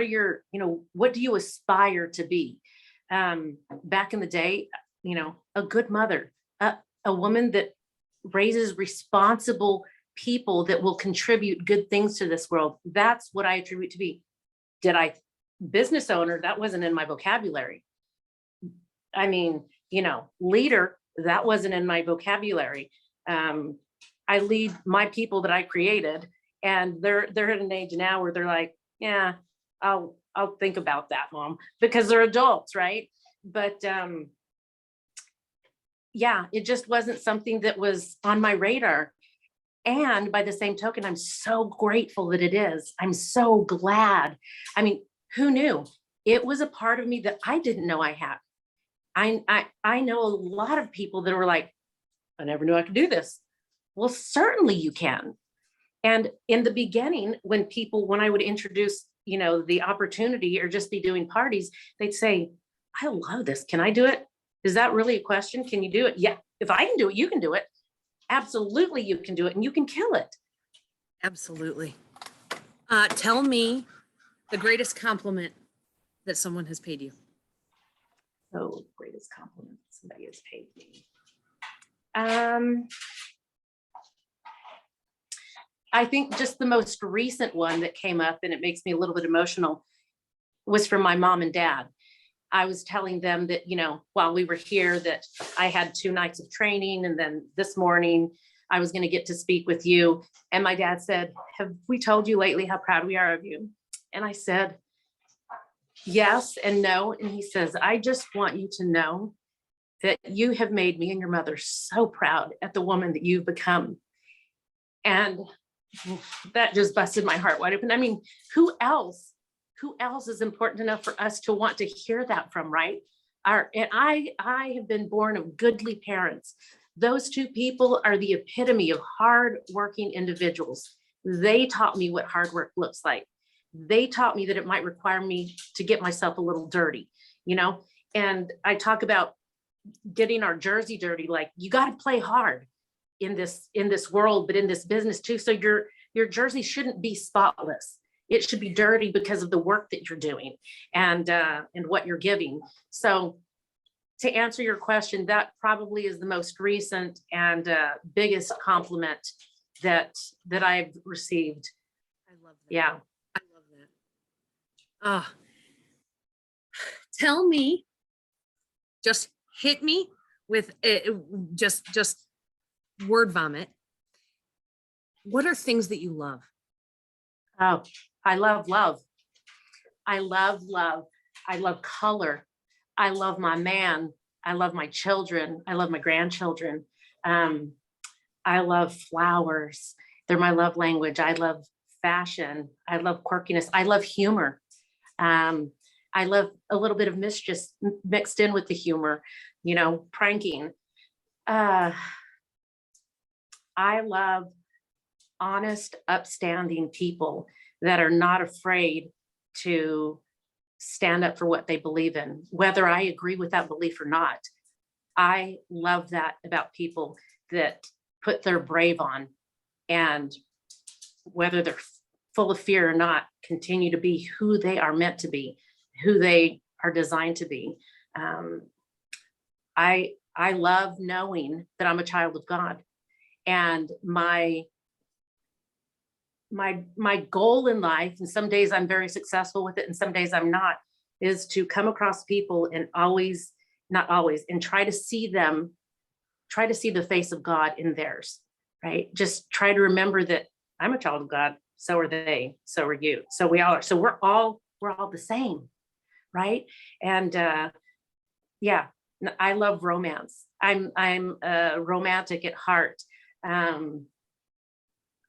do you aspire to be? Back in the day, a good mother, a woman that raises responsible people that will contribute good things to this world. That's what I attribute to be. Business owner, that wasn't in my vocabulary. I mean, leader, that wasn't in my vocabulary. I lead my people that I created, and they're at an age now where they're like, yeah, I'll think about that, Mom, because they're adults, right? But yeah, it just wasn't something that was on my radar. And by the same token, I'm so grateful that it is. I'm so glad. I mean, who knew? It was a part of me that I didn't know I had. I know a lot of people that were like, I never knew I could do this. Well, certainly you can. And in the beginning, when I would introduce, the opportunity or just be doing parties, they'd say, I love this. Can I do it? Is that really a question? Can you do it? Yeah. If I can do it, you can do it. Absolutely, you can do it, and you can kill it. Absolutely. Tell me the greatest compliment that someone has paid you. Oh, greatest compliment somebody has paid me. I think just the most recent one that came up, and it makes me a little bit emotional, was from my mom and dad. I was telling them that, while we were here, that I had 2 nights of training, and then this morning I was going to get to speak with you. And my dad said, have we told you lately how proud we are of you? And I said, yes and no. And he says, I just want you to know that you have made me and your mother so proud at the woman that you've become. And that just busted my heart wide open. I mean, who else is important enough for us to want to hear that from, right? And I have been born of goodly parents. Those 2 people are the epitome of hard-working individuals. They taught me what hard work looks like. They taught me that it might require me to get myself a little dirty, and I talk about getting our jersey dirty. Like, you got to play hard in this world, but in this business too. So your jersey shouldn't be spotless. It should be dirty because of the work that you're doing and what you're giving. So to answer your question, that probably is the most recent and biggest compliment that I've received. I love that. Yeah. I love that. Tell me, just hit me with just word vomit. What are things that you love? Oh, I love love. I love love. I love color. I love my man. I love my children. I love my grandchildren. I love flowers. They're my love language. I love fashion. I love quirkiness. I love humor. I love a little bit of mischief mixed in with the humor, pranking. I love honest, upstanding people that are not afraid to stand up for what they believe in, whether I agree with that belief or not. I love that about people that put their brave on, and whether they're full of fear or not, continue to be who they are meant to be, who they are designed to be. I love knowing that I'm a child of God, and my goal in life, and some days I'm very successful with it and some days I'm not, is to come across people and not always, and try to see the face of God in theirs, right? Just try to remember that I'm a child of God. So are they, so are you. So we all are. So we're all the same, right? And yeah, I love romance. I'm a romantic at heart.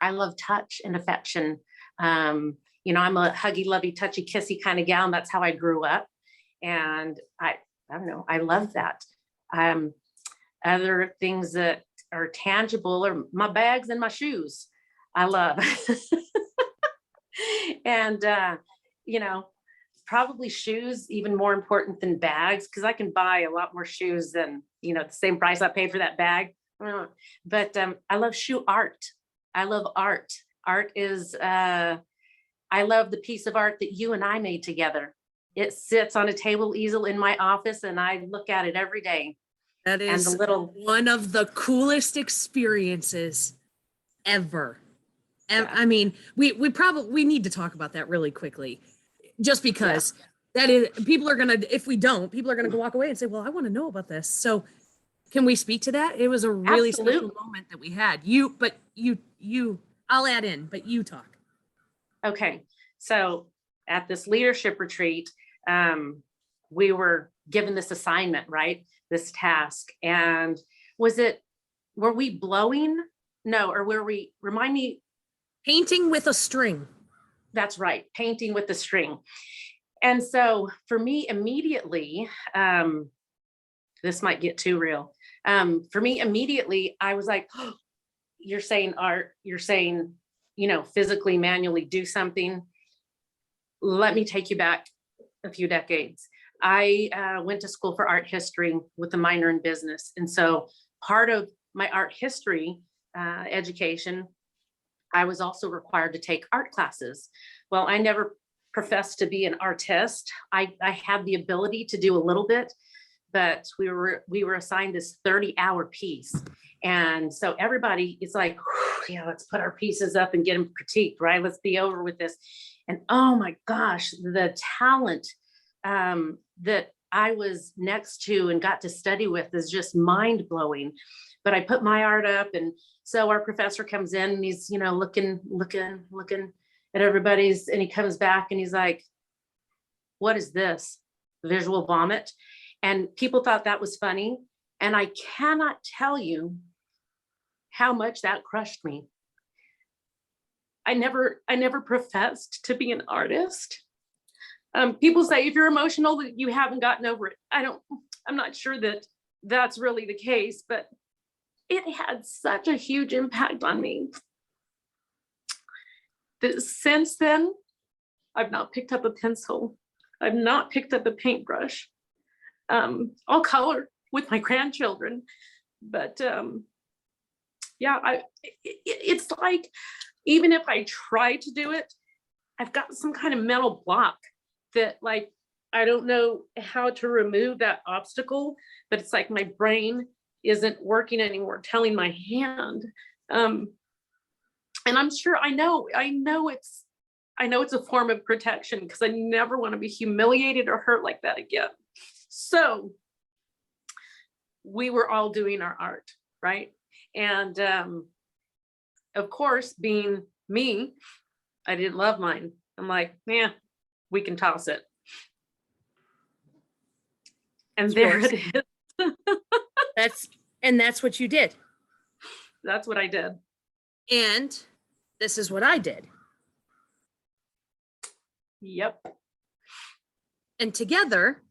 I love touch and affection. I'm a huggy, lovey, touchy, kissy kind of gal, and that's how I grew up. And I don't know, I love that. Other things that are tangible are my bags and my shoes. I love. And probably shoes even more important than bags, because I can buy a lot more shoes than the same price I paid for that bag. But I love shoe art. I love art. Art is I love the piece of art that you and I made together. It sits on a table easel in my office and I look at it every day. That is one of the coolest experiences ever. Yeah. I mean, we need to talk about that really quickly, just because that is, people are going to go walk away and say, well, I want to know about this. So can we speak to that? It was a really special moment that we had. I'll add in, but you talk. Okay. So at this leadership retreat, we were given this assignment, right? This task. And were we blowing? No, or were we, remind me? Painting with a string. That's right. Painting with a string. And so for me immediately, this might get too real. For me immediately, I was like, oh, you're saying art, you're saying, physically, manually do something. Let me take you back a few decades. I went to school for art history with a minor in business. And so part of my art history education, I was also required to take art classes. Well, I never professed to be an artist. I had the ability to do a little bit, but we were assigned this 30-hour piece. And so everybody is like, yeah, let's put our pieces up and get them critiqued, right? Let's be over with this. And oh my gosh, the talent that I was next to and got to study with is just mind blowing. But I put my art up, and so our professor comes in and he's, looking at everybody's, and he comes back and he's like, what is this? Visual vomit? And people thought that was funny. And I cannot tell you how much that crushed me. I never professed to be an artist. People say if you're emotional that you haven't gotten over it. I'm not sure that that's really the case, but it had such a huge impact on me that since then, I've not picked up a pencil. I've not picked up a paintbrush. I'll color with my grandchildren, but it's like, even if I try to do it, I've got some kind of mental block that like, I don't know how to remove that obstacle, but it's like my brain isn't working anymore, telling my hand. And I'm sure I know it's a form of protection because I never want to be humiliated or hurt like that again. So we were all doing our art, right? And of course, being me, I didn't love mine. I'm like, yeah, we can toss it. And Of there course. it is. That's what you did. That's what I did. And this is what I did. Yep. And together,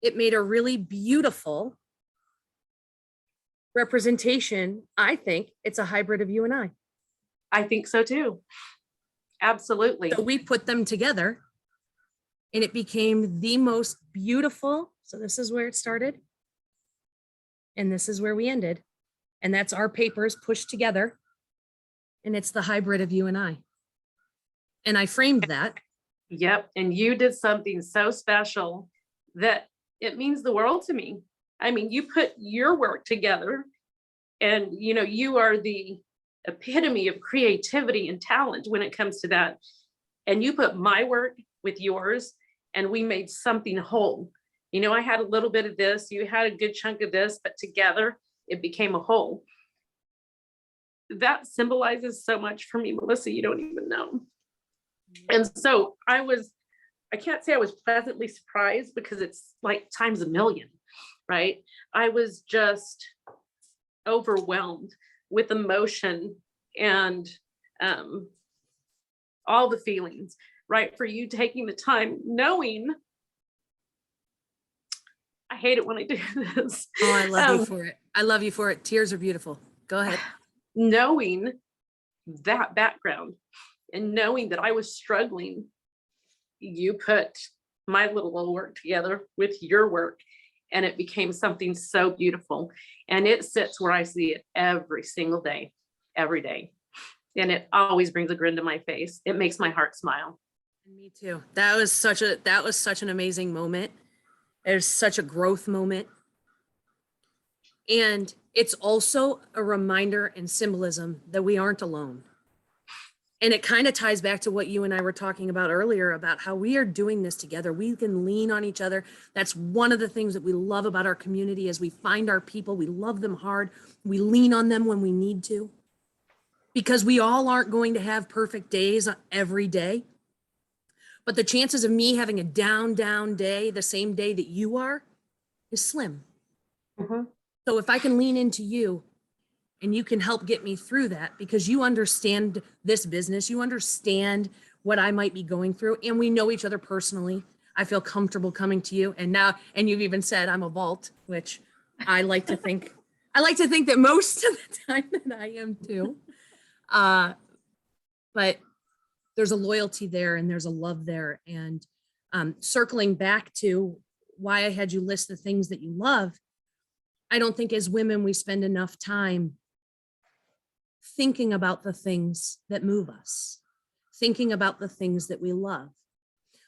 it made a really beautiful representation. I think it's a hybrid of you and I. I think so too. Absolutely. So we put them together and it became the most beautiful. So this is where it started. And this is where we ended. And that's our papers pushed together. And it's the hybrid of you and I. And I framed that. Yep. And you did something so special that it means the world to me. I mean, you put your work together and, you know, you are the epitome of creativity and talent when it comes to that. And you put my work with yours and we made something whole. You know, I had a little bit of this, you had a good chunk of this, but together it became a whole. That symbolizes so much for me, Melissa, you don't even know. And so I can't say I was pleasantly surprised because it's like times a million, right? I was just overwhelmed with emotion and all the feelings, right? For you taking the time, knowing, I hate it when I do this. Oh, I love you for it. I love you for it. Tears are beautiful. Go ahead. Knowing that background and knowing that I was struggling, you put my little work together with your work and it became something so beautiful. And it sits where I see it every single day, every day. And it always brings a grin to my face. It makes my heart smile. Me too. That was such an amazing moment. There's such a growth moment. And it's also a reminder and symbolism that we aren't alone. And it kind of ties back to what you and I were talking about earlier about how we are doing this together. We can lean on each other. That's one of the things that we love about our community is we find our people, we love them hard. We lean on them when we need to. Because we all aren't going to have perfect days every day. But the chances of me having a down day, the same day that you are, is slim. Mm-hmm. So if I can lean into you and you can help get me through that because you understand this business, you understand what I might be going through, and we know each other personally. I feel comfortable coming to you. And you've even said I'm a vault, which I like to think that most of the time that I am too. But there's a loyalty there and there's a love there. And circling back to why I had you list the things that you love, I don't think as women we spend enough time thinking about the things that move us, thinking about the things that we love.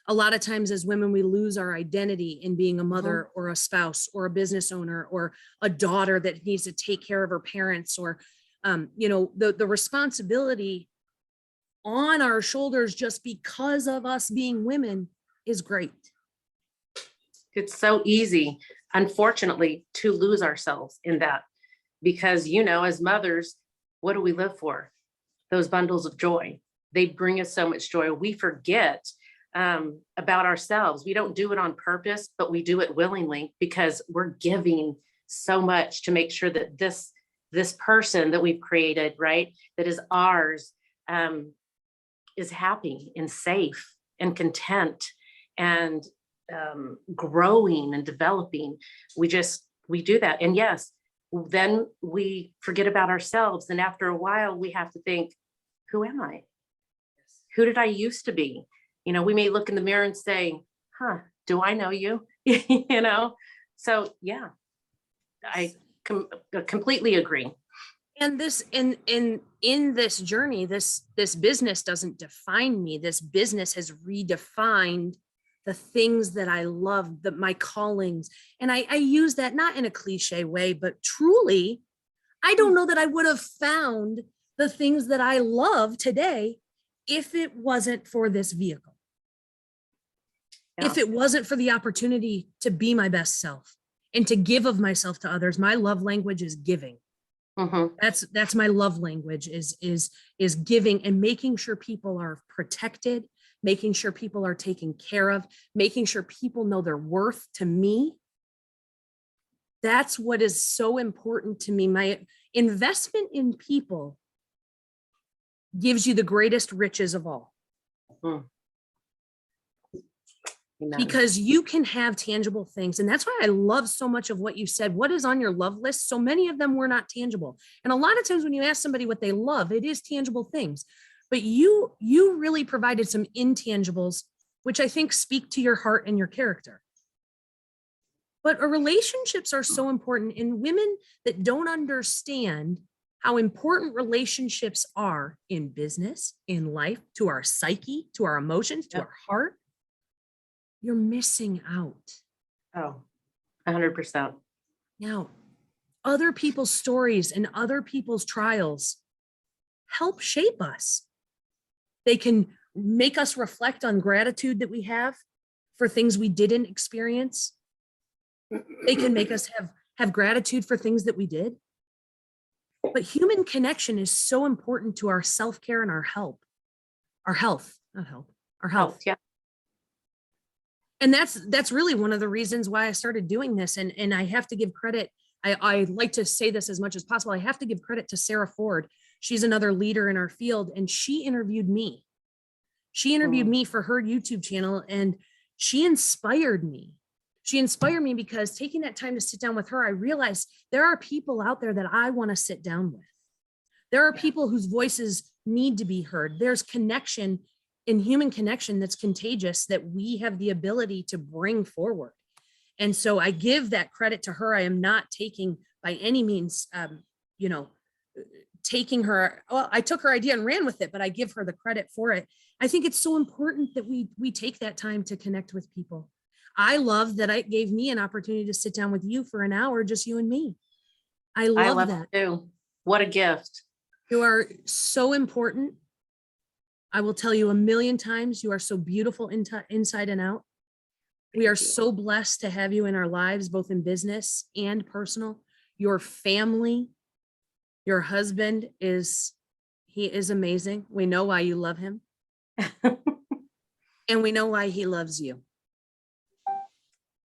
A lot of times as women, we lose our identity in being a mother or a spouse or a business owner or a daughter that needs to take care of her parents or, the responsibility on our shoulders just because of us being women is great. It's so easy, unfortunately, to lose ourselves in that because, as mothers, what do we live for? Those bundles of joy. They bring us so much joy. We forget about ourselves. We don't do it on purpose, but we do it willingly because we're giving so much to make sure that this person that we've created, right, that is ours, is happy and safe and content and growing and developing. We do that. And yes, then we forget about ourselves. And after a while, we have to think, who am I? Who did I used to be? We may look in the mirror and say, do I know you? So yeah, I completely agree. And this in this journey, this business doesn't define me. This business has redefined the things that I love, my callings. And I use that not in a cliche way, but truly, I don't know that I would have found the things that I love today if it wasn't for this vehicle. Yeah. If it wasn't for the opportunity to be my best self and to give of myself to others. My love language is giving. Mhm. That's my love language is giving and making sure people are protected, making sure people are taken care of, making sure people know their worth to me. That's what is so important to me. My investment in people gives you the greatest riches of all. Mm. Amen. Because you can have tangible things. And that's why I love so much of what you said. What is on your love list? So many of them were not tangible. And a lot of times when you ask somebody what they love, it is tangible things. But you really provided some intangibles, which I think speak to your heart and your character. But relationships are so important, and women that don't understand how important relationships are in business, in life, to our psyche, to our emotions, to Yep. our heart, you're missing out. Oh, 100%. Now, other people's stories and other people's trials help shape us. They can make us reflect on gratitude that we have for things we didn't experience. They can make us have gratitude for things that we did. But human connection is so important to our self-care and our health, not help, our health. Yeah. And that's really one of the reasons why I started doing this. And I have to give credit. I like to say this as much as possible. I have to give credit to Sarah Ford. She's another leader in our field, and she interviewed me. She interviewed me for her YouTube channel, and she inspired me. She inspired me because taking that time to sit down with her, I realized there are people out there that I want to sit down with. There are people whose voices need to be heard. There's connection in human connection that's contagious that we have the ability to bring forward. And so I give that credit to her. I am not taking by any means, taking her, well, I took her idea and ran with it, but I give her the credit for it. I think it's so important that we take that time to connect with people. I love that it gave me an opportunity to sit down with you for an hour, just you and me. I love that. It too. What a gift. You are so important. I will tell you a million times, you are so beautiful inside and out. We are so blessed to have you in our lives, both in business and personal. Your family, your husband he is amazing. We know why you love him. And we know why he loves you.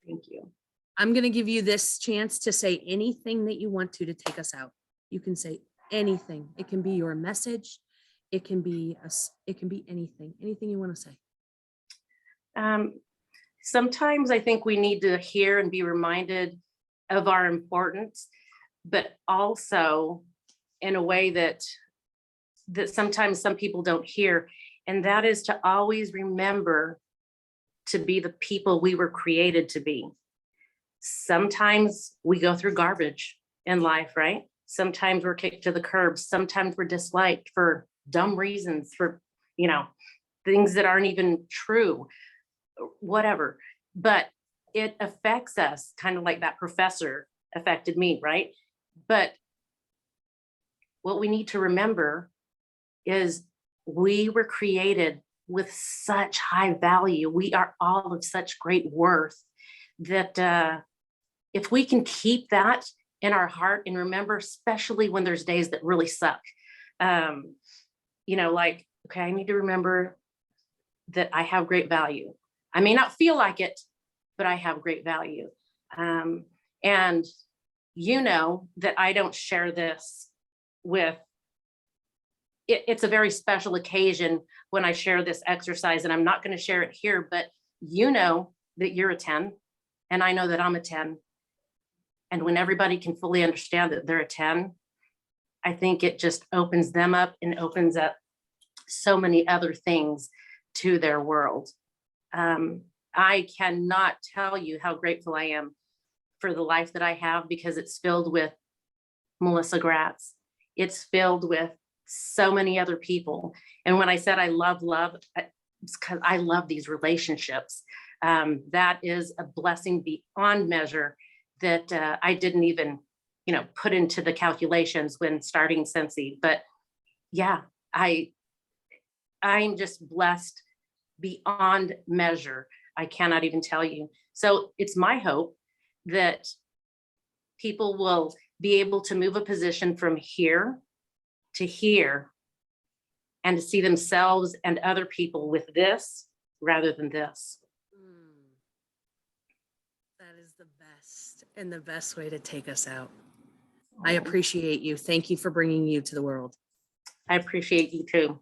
Thank you. I'm going to give you this chance to say anything that you want to take us out. You can say anything. It can be your message. It can be anything you want to say. Sometimes I think we need to hear and be reminded of our importance, but also in a way that sometimes some people don't hear. And that is to always remember to be the people we were created to be. Sometimes we go through garbage in life, right? Sometimes we're kicked to the curb. Sometimes we're disliked for dumb reasons, for, things that aren't even true, whatever. But it affects us kind of like that professor affected me, right? But what we need to remember is we were created with such high value. We are all of such great worth that if we can keep that in our heart and remember, especially when there's days that really suck, okay, I need to remember that I have great value. I may not feel like it, but I have great value. And that I don't share this with, it's a very special occasion when I share this exercise, and I'm not going to share it here, but that you're a 10 and I know that I'm a 10. And when everybody can fully understand that they're a 10, I think it just opens them up and opens up so many other things to their world. I cannot tell you how grateful I am for the life that I have, because it's filled with Melissa Gratz. It's filled with so many other people. And when I said I love, it's because I love these relationships. That is a blessing beyond measure that I didn't even, put into the calculations when starting Scentsy. But yeah, I'm just blessed beyond measure. I cannot even tell you. So it's my hope that people will be able to move a position from here to here and to see themselves and other people with this rather than this. That is the best and the best way to take us out. I appreciate you. Thank you for bringing you to the world. I appreciate you too.